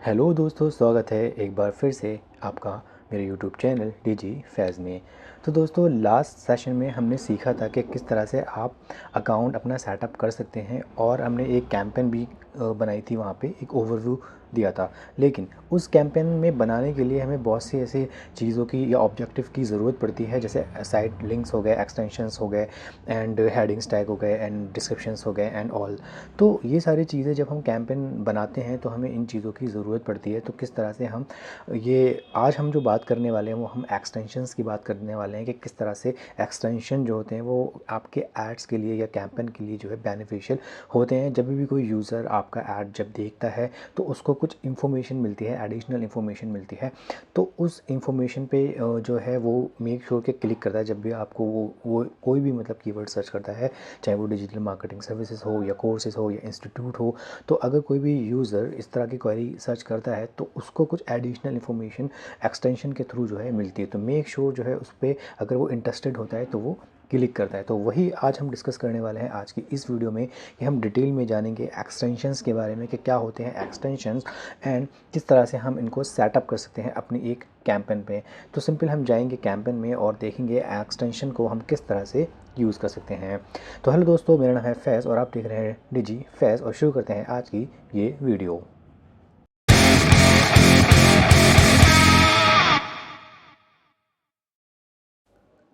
Hello दोस्तों, स्वागत है एक बार फिर से आपका मेरे यूट्यूब चैनल डीजी फैज़ में। तो दोस्तों, लास्ट सेशन में हमने सीखा था कि किस तरह से आप अकाउंट अपना सेटअप कर सकते हैं और हमने एक कैंपेन भी बनाई थी। वहाँ पे एक ओवरव्यू दिया था। लेकिन उस कैंपेन में बनाने के लिए हमें बहुत सी ऐसी चीज़ों की या ऑब्जेक्टिव की ज़रूरत पड़ती है, जैसे साइट लिंक्स हो गए, एक्सटेंशंस हो गए एंड हेडिंग्स टैग हो गए एंड डिस्क्रिप्शंस हो गए एंड ऑल। तो ये सारी चीज़ें जब हम कैंपेन बनाते हैं तो हमें इन चीज़ों की ज़रूरत पड़ती है। तो किस तरह से हम ये आज हम जो बात करने वाले हैं वो हम एक्सटेंशंस की बात करने वाले हैं कि किस तरह से एक्सटेंशन जो होते हैं वो आपके एड्स के लिए या कैंपेन के लिए जो है बेनिफिशियल होते हैं। जब भी कोई यूज़र आपका ऐड जब देखता है तो उसको कुछ इन्फॉर्मेशन मिलती है, एडिशनल इन्फॉर्मेशन मिलती है। तो उस इन्फॉर्मेशन पे जो है वो मेक श्योर के क्लिक करता है जब भी आपको वो कोई भी मतलब कीवर्ड सर्च करता है, चाहे वो डिजिटल मार्केटिंग सर्विसेज हो या कोर्सेज हो या इंस्टीट्यूट हो। तो अगर कोई भी यूज़र इस तरह की क्वेरी सर्च करता है तो उसको कुछ एडिशनल इन्फॉर्मेशन एक्सटेंशन के थ्रू जो है मिलती है। तो मेक श्योर जो है उस पर अगर वो इंटरेस्टेड होता है तो वो क्लिक करता है। तो वही आज हम डिस्कस करने वाले हैं आज की इस वीडियो में कि हम डिटेल में जानेंगे एक्सटेंशंस के बारे में कि क्या होते हैं एक्सटेंशंस एंड किस तरह से हम इनको सेटअप कर सकते हैं अपनी एक कैंपेन पे। तो सिंपल हम जाएंगे कैंपेन में और देखेंगे एक्सटेंशन को हम किस तरह से यूज़ कर सकते हैं। तो हेलो दोस्तों, मेरा नाम है फैज़ और आप देख रहे हैं डिजी फैज़ और शुरू करते हैं आज की ये वीडियो।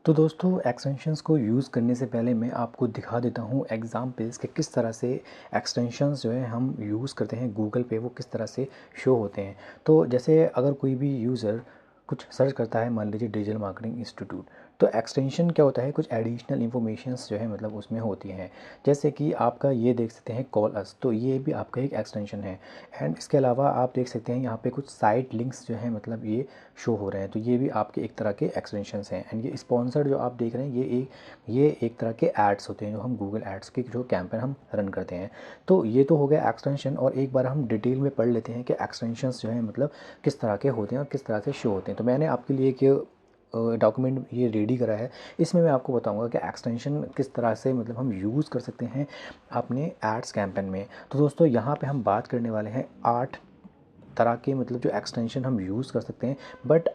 तो दोस्तों, एक्सटेंशंस को यूज़ करने से पहले मैं आपको दिखा देता हूँ एग्जाम्पल्स कि किस तरह से एक्सटेंशंस जो है हम यूज़ करते हैं गूगल पे, वो किस तरह से शो होते हैं। तो जैसे अगर कोई भी यूज़र कुछ सर्च करता है, मान लीजिए डिजिटल मार्केटिंग इंस्टीट्यूट, तो एक्सटेंशन क्या होता है, कुछ एडिशनल इन्फॉर्मेशंस जो है मतलब उसमें होती हैं। जैसे कि आपका ये देख सकते हैं कॉल अस, तो ये भी आपका एक एक्सटेंशन है। एंड इसके अलावा आप देख सकते हैं यहाँ पे कुछ साइट लिंक्स जो है मतलब ये शो हो रहे हैं, तो ये भी आपके एक तरह के एक्सटेंशंस हैं। एंड ये स्पॉन्सर्ड जो आप देख रहे हैं ये एक तरह के एड्स होते हैं जो हम गूगल एड्स के जो कैंपेन हम रन करते हैं। तो ये तो हो गया एक्सटेंशन। और एक बार हम डिटेल में पढ़ लेते हैं कि एक्सटेंशंस जो है मतलब किस तरह के होते हैं और किस तरह से शो होते हैं। तो मैंने आपके लिए एक डॉक्यूमेंट ये रेडी करा है। इसमें मैं आपको बताऊंगा कि एक्सटेंशन किस तरह से मतलब हम यूज़ कर सकते हैं अपने एड्स कैंपेन में। तो दोस्तों, यहाँ पे हम बात करने वाले हैं 8 तरह के मतलब जो एक्सटेंशन हम यूज़ कर सकते हैं। बट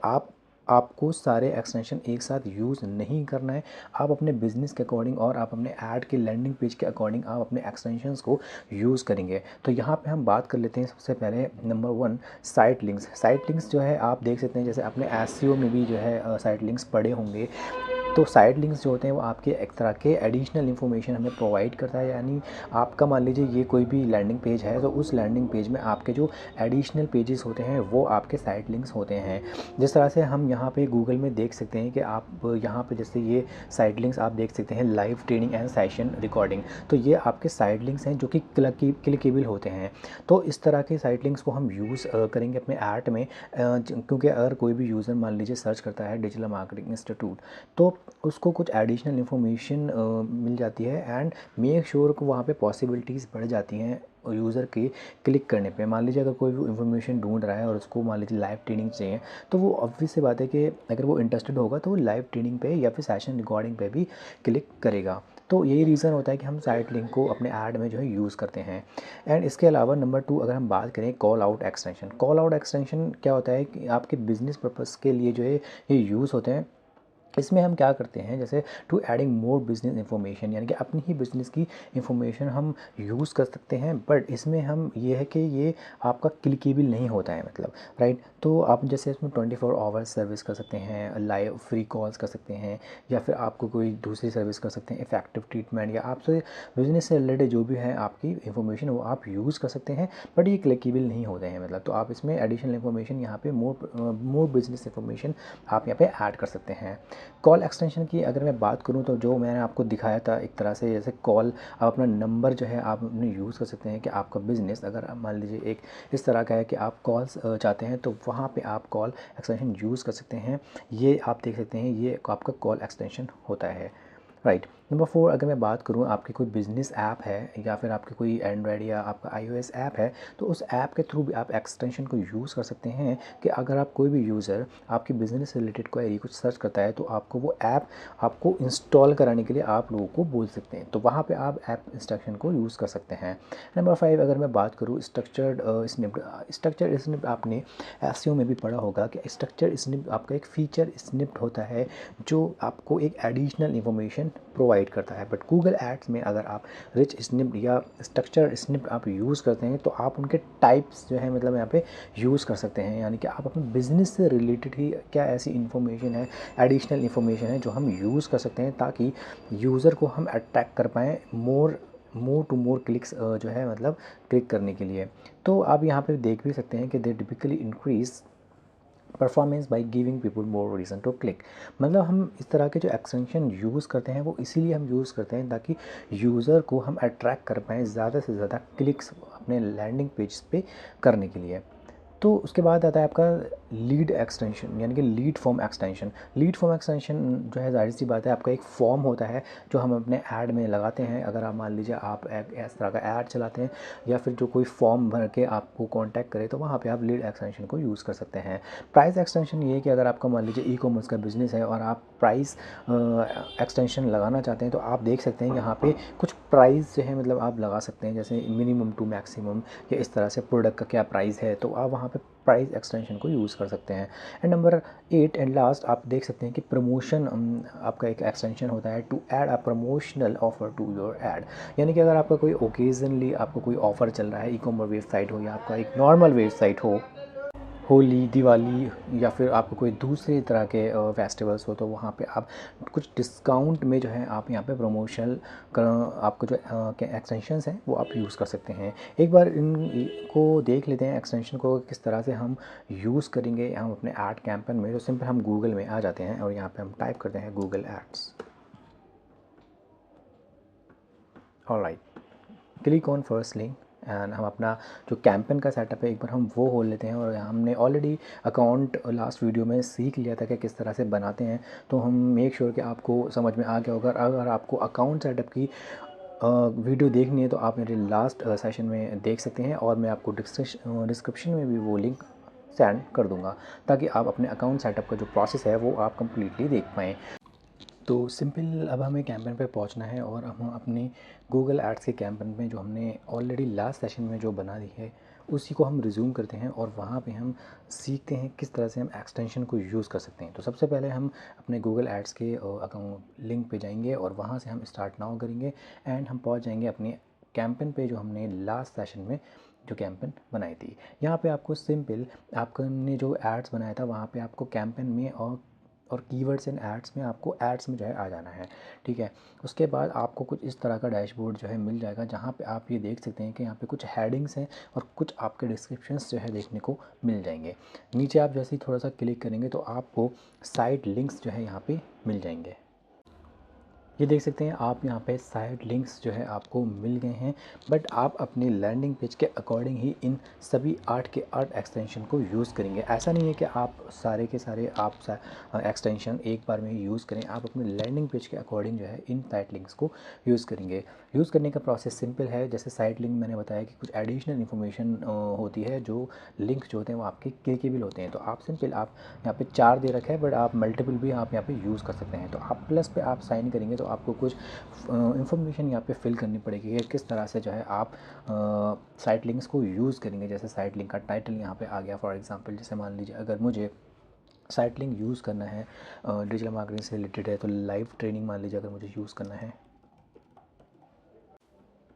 आपको सारे एक्सटेंशन एक साथ यूज़ नहीं करना है। आप अपने बिजनेस के अकॉर्डिंग और आप अपने ऐड के लैंडिंग पेज के अकॉर्डिंग आप अपने एक्सटेंशंस को यूज़ करेंगे। तो यहाँ पे हम बात कर लेते हैं सबसे पहले number 1, site links. Site links जो है आप देख सकते हैं, जैसे अपने एसईओ में भी जो है साइट लिंक्स पड़े होंगे। तो साइड लिंक्स जो होते हैं वो आपके एक तरह के एडिशनल इन्फॉर्मेशन हमें प्रोवाइड करता है। यानी आपका मान लीजिए ये कोई भी लैंडिंग पेज है, तो उस लैंडिंग पेज में आपके जो एडिशनल पेजेस होते हैं वो आपके साइड लिंक्स होते हैं। जिस तरह से हम यहाँ पे गूगल में देख सकते हैं कि आप यहाँ पे जैसे ये साइड लिंक्स आप देख सकते हैं, live training and session recording. तो ये आपके साइड लिंक्स हैं जो कि क्लिकेबल होते हैं। तो इस तरह के साइड लिंक्स को हम यूज़ करेंगे अपने ऐड में, क्योंकि अगर कोई भी यूज़र मान लीजिए सर्च करता है डिजिटल मार्केटिंग इंस्टीट्यूट, तो उसको कुछ एडिशनल इन्फॉर्मेशन मिल जाती है। एंड मेक श्योर को वहाँ पे पॉसिबिलिटीज़ बढ़ जाती हैं यूज़र के क्लिक करने पे। मान लीजिए अगर कोई भी इन्फॉर्मेशन ढूंढ रहा है और उसको मान लीजिए लाइव ट्रेनिंग चाहिए, तो वो ऑब्वियस सी बात है कि अगर वो इंटरेस्टेड होगा तो वो लाइव ट्रेनिंग पे या फिर सेशन रिकॉर्डिंग पे भी क्लिक करेगा। तो यही रीज़न होता है कि हम साइट लिंक को अपने ऐड में जो है यूज़ करते हैं। एंड इसके अलावा नंबर 2, अगर हम बात करें call out extension. Call out extension क्या होता है कि आपके बिजनेस पर्पज़ के लिए जो है ये यूज़ होते हैं। इसमें हम क्या करते हैं, जैसे to adding more business information, यानी कि अपनी ही बिज़नेस की इंफॉर्मेशन हम यूज़ कर सकते हैं। बट इसमें हम ये है कि ये आपका क्लिकेबल नहीं होता है, मतलब राइट। तो आप जैसे इसमें 24 आवर्स सर्विस कर सकते हैं, लाइव फ्री कॉल्स कर सकते हैं, या फिर आपको कोई दूसरी सर्विस कर सकते हैं, इफेक्टिव ट्रीटमेंट, या आपसे बिजनेस से रिलेटेड जो भी है आपकी इंफॉर्मेशन वो आप यूज़ कर सकते हैं। बट ये क्लिकेबल नहीं होते हैं, मतलब तो आप इसमें एडिशनल इन्फॉर्मेशन यहाँ पे मोर बिजनेस इंफॉर्मेशन आप यहाँ पे ऐड कर सकते हैं। कॉल एक्सटेंशन की अगर मैं बात करूं तो जो मैंने आपको दिखाया था एक तरह से, जैसे कॉल आप अपना नंबर जो है आप अपने यूज़ कर सकते हैं कि आपका बिज़नेस अगर मान लीजिए एक इस तरह का है कि आप कॉल्स चाहते हैं, तो वहाँ पे आप कॉल एक्सटेंशन यूज़ कर सकते हैं। ये आप देख सकते हैं, ये आपका कॉल एक्सटेंशन होता है, राइट। नंबर 4, अगर मैं बात करूँ आपकी कोई बिज़नेस ऐप है या फिर आपकी कोई एंड्रॉयड या आपका iOS ऐप है, तो उस ऐप के थ्रू भी आप एक्सटेंशन को यूज़ कर सकते हैं कि अगर आप कोई भी यूज़र आपकी बिज़नेस से रिलेटेड क्वेरी कुछ सर्च करता है तो आपको वो ऐप आपको इंस्टॉल कराने के लिए आप लोगों को बोल सकते हैं, तो वहाँ पे आप ऐप इंस्ट्रक्शन को यूज़ कर सकते हैं। नंबर 5, अगर मैं बात करूँ स्ट्रक्चर्ड स्निप्ड आपने एसईओ में भी पढ़ा होगा कि स्ट्रक्चर्ड स्निप्ड आपका एक फीचर स्निप्ड होता है जो आपको एक एडिशनल इंफॉर्मेशन प्रोवाइड करता है। बट गूगल एड्स में अगर आप रिच स्निप्ड या स्ट्रक्चर स्निप्ड आप यूज़ करते हैं तो आप उनके टाइप्स जो है मतलब यहाँ पे यूज़ कर सकते हैं, यानी कि आप अपने बिजनेस से रिलेटेड ही क्या ऐसी इन्फॉर्मेशन है, एडिशनल इन्फॉर्मेशन है जो हम यूज़ कर सकते हैं ताकि यूज़र को हम अट्रैक्ट कर पाएँ मोर टू मोर क्लिक्स जो है मतलब क्लिक करने के लिए। तो आप यहाँ पे देख भी सकते हैं कि they typically increase performance by giving people more reason to click. मतलब हम इस तरह के जो एक्सटेंशन यूज़ करते हैं वो इसीलिए हम यूज़ करते हैं ताकि यूज़र को हम अट्रैक्ट कर पाएँ ज़्यादा से ज़्यादा क्लिक्स अपने लैंडिंग पेज पे करने के लिए। तो उसके बाद आता है आपका लीड एक्सटेंशन, यानी कि lead form extension. Lead form extension जो है ज़ाहिर सी बात है आपका एक फॉर्म होता है जो हम अपने ऐड में लगाते हैं। अगर आप मान लीजिए आप एक इस तरह का ऐड चलाते हैं या फिर जो कोई फॉर्म भर के आपको कांटेक्ट करे तो वहाँ पे आप लीड एक्सटेंशन को यूज़ कर सकते हैं। प्राइस एक्सटेंशन ये है कि अगर आपका मान लीजिए ई-कॉमर्स का बिज़नेस है और आप प्राइस एक्सटेंशन लगाना चाहते हैं तो आप देख सकते हैं यहाँ पे कुछ प्राइस जो है मतलब आप लगा सकते हैं, जैसे मिनिमम टू मैक्सिमम या इस तरह से प्रोडक्ट का क्या प्राइस है, तो आप वहाँ पे प्राइस एक्सटेंशन को यूज़ कर सकते हैं। एंड नंबर 8 एंड लास्ट आप देख सकते हैं कि प्रमोशन आपका एक एक्सटेंशन होता है to add a promotional offer to your ad, यानी कि अगर आपका कोई ओकेजनली आपको कोई ऑफर चल रहा है, ई कॉमर्स वेबसाइट हो या आपका एक नॉर्मल वेबसाइट हो, होली, दिवाली या फिर आपको कोई दूसरे तरह के फेस्टिवल्स हो, तो वहाँ पे आप कुछ डिस्काउंट में जो है आप यहाँ पे प्रमोशनल आपको जो क्या एक्सटेंशंस हैं वो आप यूज़ कर सकते हैं। एक बार इनको देख लेते हैं एक्सटेंशन को किस तरह से हम यूज़ करेंगे हम अपने ऐड कैंपेन में। तो सिंपल हम गूगल में आ जाते हैं और यहाँ पे हम टाइप करते हैं Google ads. Alright, click on first link and हम अपना जो कैंपेन का सेटअप है एक बार हम वो खोल लेते हैं। और हमने ऑलरेडी अकाउंट लास्ट वीडियो में सीख लिया था कि किस तरह से बनाते हैं, तो हम मेक श्योर कि आपको समझ में आ गया होगा। अगर आपको अकाउंट सेटअप की वीडियो देखनी है तो आप मेरे लास्ट सेशन में देख सकते हैं और मैं आपको डिस्क्रिप्शन में भी वो लिंक सेंड कर दूंगा ताकि आप अपने अकाउंट सेटअप का जो प्रोसेस है वो आप कंप्लीटली देख पाएँ। तो सिंपल अब हमें कैंपेन पे पहुंचना है और हम अपने गूगल एड्स के कैंपेन में जो हमने ऑलरेडी लास्ट सेशन में जो बना दी है उसी को हम रिज्यूम करते हैं और वहाँ पे हम सीखते हैं किस तरह से हम एक्सटेंशन को यूज़ कर सकते हैं। तो सबसे पहले हम अपने गूगल एड्स के अकाउंट लिंक पे जाएंगे और वहाँ से हम स्टार्ट नाउ करेंगे एंड हम पहुँच जाएंगे अपने कैंपेन पे जो हमने लास्ट सेशन में जो कैंपेन बनाई थी। यहाँ पे आपको सिंपल आपने जो एड्स बनाया था वहाँ पे आपको कैंपेन में और कीवर्ड्स एंड एड्स में आपको एड्स में जो है आ जाना है, ठीक है। उसके बाद आपको कुछ इस तरह का डैशबोर्ड जो है मिल जाएगा जहाँ पे आप ये देख सकते हैं कि यहाँ पे कुछ हेडिंग्स हैं और कुछ आपके डिस्क्रिप्शंस जो है देखने को मिल जाएंगे। नीचे आप जैसे ही थोड़ा सा क्लिक करेंगे तो आपको साइट लिंक्स जो है यहाँ पे मिल जाएंगे। ये देख सकते हैं आप यहाँ पे साइड लिंक्स जो है आपको मिल गए हैं, बट आप अपनी लैंडिंग पेज के अकॉर्डिंग ही इन सभी 8 के 8 एक्सटेंशन को यूज़ करेंगे। ऐसा नहीं है कि आप सारे के सारे आप एक्सटेंशन एक बार में ही यूज़ करें, आप अपनी लैंडिंग पेज के अकॉर्डिंग जो है इन साइड लिंक्स को यूज़ करेंगे। यूज़ करने का प्रोसेस सिंपल है, जैसे साइड लिंक मैंने बताया कि कुछ एडिशनल इन्फॉर्मेशन होती है, जो लिंक जो होते हैं वो आपके क्लिकेबल होते हैं। तो आप सिंपल आप यहाँ पे 4 दे रखा है बट आप मल्टीपल भी आप यहाँ पे यूज़ कर सकते हैं। तो आप प्लस पे आप साइन करेंगे तो आपको कुछ इन्फॉर्मेशन यहाँ पे फिल करनी पड़ेगी कि किस तरह से जो है आप साइट लिंक्स को यूज़ करेंगे। जैसे साइट लिंक का टाइटल यहाँ पे आ गया फॉर एग्जांपल, जैसे मान लीजिए अगर मुझे साइट लिंक यूज़ करना है डिजिटल मार्केटिंग से रिलेटेड है तो लाइव ट्रेनिंग मान लीजिए अगर मुझे यूज़ करना है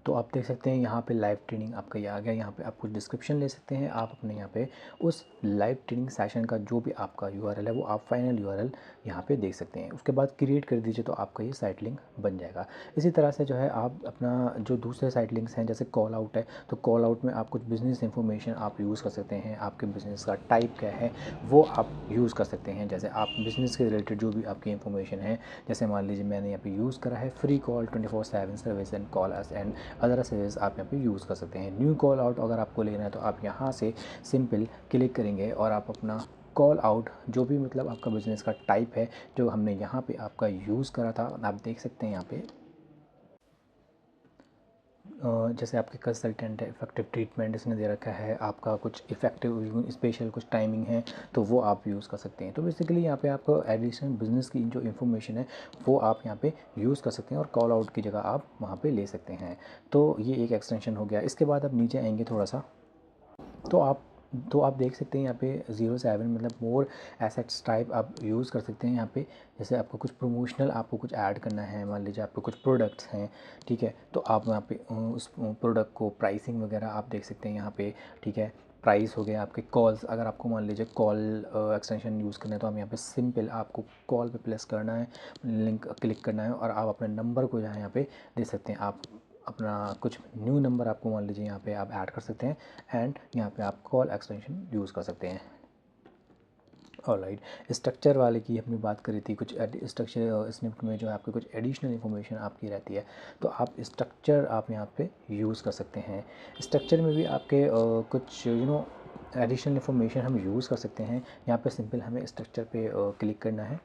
तो आप देख सकते हैं यहाँ पे लाइव ट्रेनिंग आपका ये आ गया। यहाँ पे आप कुछ डिस्क्रिप्शन ले सकते हैं, आप अपने यहाँ पे उस लाइव ट्रेनिंग सेशन का जो भी आपका यूआरएल है वो आप फाइनल यूआरएल यहाँ पे देख सकते हैं। उसके बाद क्रिएट कर दीजिए तो आपका ये साइट लिंक बन जाएगा। इसी तरह से जो है आप अपना जो दूसरे साइट लिंक्स हैं जैसे कॉल आउट है तो कॉल आउट में आप कुछ बिज़नेस इंफॉर्मेशन आप यूज़ कर सकते हैं, आपके बिज़नेस का टाइप क्या है वो आप यूज़ कर सकते हैं। जैसे आप बिज़नेस के रिलेटेड जो भी आपकी इंफॉर्मेशन है, जैसे मान लीजिए मैंने यहाँ पे यूज़ करा है free call 24/7 service and call us and other service आप यहाँ पे यूज़ कर सकते हैं। न्यू कॉल आउट अगर आपको लेना है तो आप यहाँ से सिंपल क्लिक करेंगे और आप अपना कॉल आउट जो भी मतलब आपका बिज़नेस का टाइप है जो हमने यहाँ पे आपका यूज़ करा था आप देख सकते हैं यहाँ पे जैसे आपके कंसल्टेंट है, इफ़ेक्टिव ट्रीटमेंट इसने दे रखा है, आपका कुछ इफ़ेक्टिव स्पेशल कुछ टाइमिंग है तो वो आप यूज़ कर सकते हैं। तो बेसिकली यहाँ पे आपको एडिशनल बिजनेस की जो इन्फॉर्मेशन है वो आप यहाँ पे यूज़ कर सकते हैं और कॉल आउट की जगह आप वहाँ पे ले सकते हैं। तो ये एक एक्सटेंशन हो गया। इसके बाद आप नीचे आएंगे थोड़ा सा, तो आप देख सकते हैं यहाँ पे 07 मतलब मोर एसेट्स टाइप आप यूज़ कर सकते हैं यहाँ पे। जैसे आपको कुछ प्रमोशनल आपको कुछ ऐड करना है, मान लीजिए आपको कुछ प्रोडक्ट्स हैं, ठीक है, तो आप यहाँ पे उस प्रोडक्ट को प्राइसिंग वगैरह आप देख सकते हैं यहाँ पे, ठीक है। प्राइस हो गया, आपके कॉल्स, अगर आपको मान लीजिए कॉल एक्सटेंशन यूज़ करना है तो हम यहाँ पे सिंपल आपको कॉल पे प्लेस करना है, लिंक क्लिक करना है और आप अपने नंबर को यहाँ पे दे सकते हैं। आप अपना कुछ न्यू नंबर आपको मान लीजिए यहाँ पे आप ऐड कर सकते हैं एंड यहाँ पे आप कॉल एक्सटेंशन यूज़ कर सकते हैं। ऑलराइट, स्ट्रक्चर वाले की हमने बात करी थी, कुछ स्ट्रक्चर स्निपेट में जो है आपकी कुछ एडिशनल इन्फॉर्मेशन आपकी रहती है तो आप स्ट्रक्चर आप यहाँ पे यूज़ कर सकते हैं। स्ट्रक्चर में भी आपके कुछ एडिशनल इन्फॉर्मेशन हम यूज़ कर सकते हैं। यहाँ पे सिंपल हमें स्ट्रक्चर पे क्लिक करना है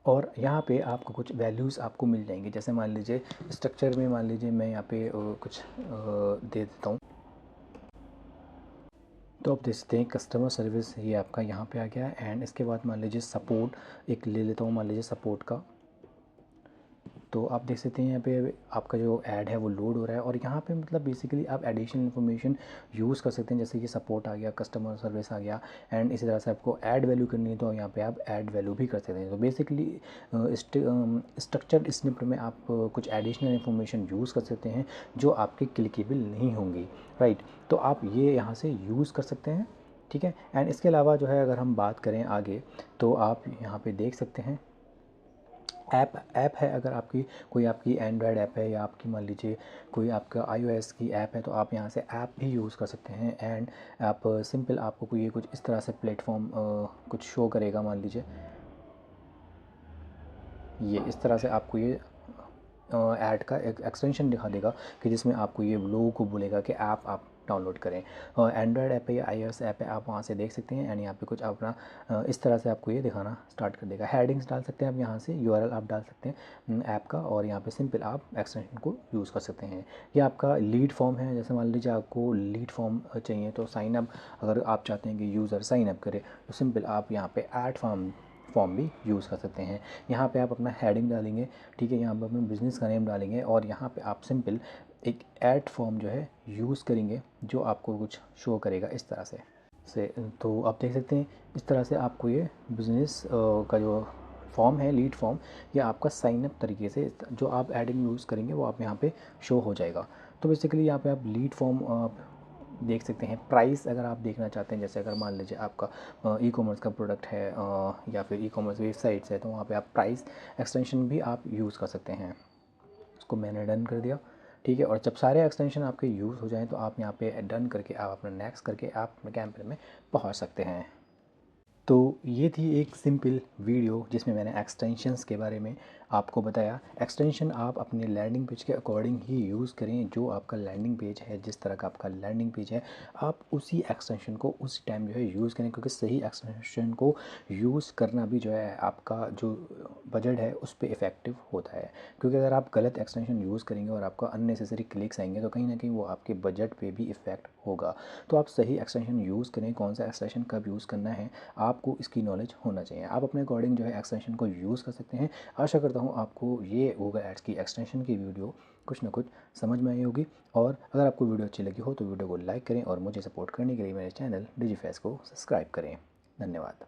और यहाँ पे आपको कुछ वैल्यूज़ आपको मिल जाएंगे। जैसे मान लीजिए स्ट्रक्चर में मान लीजिए मैं यहाँ पे कुछ दे देता हूँ, तो आप देख सकते हैं कस्टमर सर्विस ये आपका यहाँ पे आ गया है। एंड इसके बाद मान लीजिए सपोर्ट एक ले लेता हूँ, मान लीजिए सपोर्ट का, तो आप देख सकते हैं यहाँ पे आपका जो ऐड है वो लोड हो रहा है और यहाँ पे मतलब बेसिकली आप एडिशनल इन्फॉर्मेशन यूज़ कर सकते हैं। जैसे कि सपोर्ट आ गया, कस्टमर सर्विस आ गया एंड इसी तरह से आपको ऐड वैल्यू करनी है तो यहाँ पे आप ऐड वैल्यू भी कर सकते हैं। तो बेसिकली स्ट्रक्चर्ड स्निपेट में आप कुछ एडिशनल इन्फॉर्मेशन यूज़ कर सकते हैं जो आपके क्लिकेबल नहीं होंगी, राइट। तो आप ये यहाँ से यूज़ कर सकते हैं, ठीक है। एंड इसके अलावा जो है अगर हम बात करें आगे तो आप यहाँ पे देख सकते हैं ऐप है। अगर आपकी कोई आपकी एंड्रॉयड ऐप है या आपकी मान लीजिए कोई आपका iOS की ऐप है तो आप यहाँ से ऐप भी यूज़ कर सकते हैं। एंड आप सिंपल आपको कोई कुछ इस तरह से प्लेटफॉर्म कुछ शो करेगा, मान लीजिए ये इस तरह से आपको ये ऐड का एक एक्सटेंशन दिखा देगा कि जिसमें आपको ये लोगों को बोलेगा कि आप डाउनलोड करें। एंड्रॉयड ऐप है या iOS ऐप है आप वहाँ से देख सकते हैं एंड यहाँ पे कुछ अपना इस तरह से आपको ये दिखाना स्टार्ट कर देगा। हेडिंग्स डाल सकते हैं आप यहाँ से, URL आप डाल सकते हैं ऐप का और यहाँ पे सिंपल आप एक्सटेंशन को यूज़ कर सकते हैं। ये आपका लीड फॉर्म है। जैसे मान लीजिए आपको लीड फॉर्म चाहिए तो साइन अप, अगर आप चाहते हैं कि यूज़र साइन अप करे तो सिंपल आप यहाँ पे ऐड फॉर्म भी यूज़ कर सकते हैं। यहाँ पे आप अपना हेडिंग डालेंगे, ठीक है, यहाँ पे अपने बिज़नेस का नेम डालेंगे और यहाँ पे आप सिंपल एक ऐड फॉर्म जो है यूज़ करेंगे जो आपको कुछ शो करेगा इस तरह से। तो आप देख सकते हैं इस तरह से आपको ये बिज़नेस का जो फॉर्म है, लीड फॉर्म, ये आपका साइन अप तरीके से जो आप एडिंग यूज़ करेंगे वो आप यहाँ पे शो हो जाएगा। तो बेसिकली यहाँ पे आप लीड फॉर्म देख सकते हैं। प्राइस अगर आप देखना चाहते हैं, जैसे अगर मान लीजिए आपका ई-कॉमर्स का प्रोडक्ट है या फिर ई-कॉमर्स वेबसाइट्स है तो वहाँ पे आप प्राइस एक्सटेंशन भी आप यूज़ कर सकते हैं। उसको मैंने डन कर दिया, ठीक है। और जब सारे एक्सटेंशन आपके यूज़ हो जाएं तो आप यहाँ पे डन करके आप अपना नेक्स्ट करके आप अपने कैंपेन में पहुँच सकते हैं। तो ये थी एक सिंपल वीडियो जिसमें मैंने एक्सटेंशंस के बारे में आपको बताया। एक्सटेंशन आप अपने लैंडिंग पेज के अकॉर्डिंग ही यूज़ करें। जो आपका लैंडिंग पेज है, जिस तरह का आपका लैंडिंग पेज है, आप उसी एक्सटेंशन को उस टाइम जो है यूज़ करें, क्योंकि सही एक्सटेंशन को यूज़ करना भी जो है आपका जो बजट है उस पर इफ़ेक्टिव होता है। क्योंकि अगर आप गलत एक्सटेंशन यूज़ करेंगे और आपका अननेसेसरी क्लिक्स आएंगे तो कहीं ना कहीं वो आपके बजट पे भी इफ़ेक्ट होगा। तो आप सही एक्सटेंशन यूज़ करें, कौन सा एक्सटेंशन कब यूज़ करना है आपको इसकी नॉलेज होना चाहिए। आप अपने अकॉर्डिंग जो है एक्सटेंशन को यूज़ कर सकते हैं। आशा करता हूँ आपको ये गूगल एड्स की एक्सटेंशन की वीडियो कुछ ना कुछ समझ में आई होगी। और अगर आपको वीडियो अच्छी लगी हो तो वीडियो को लाइक करें और मुझे सपोर्ट करने के लिए मेरे चैनल डिजिफेस को सब्सक्राइब करें। धन्यवाद।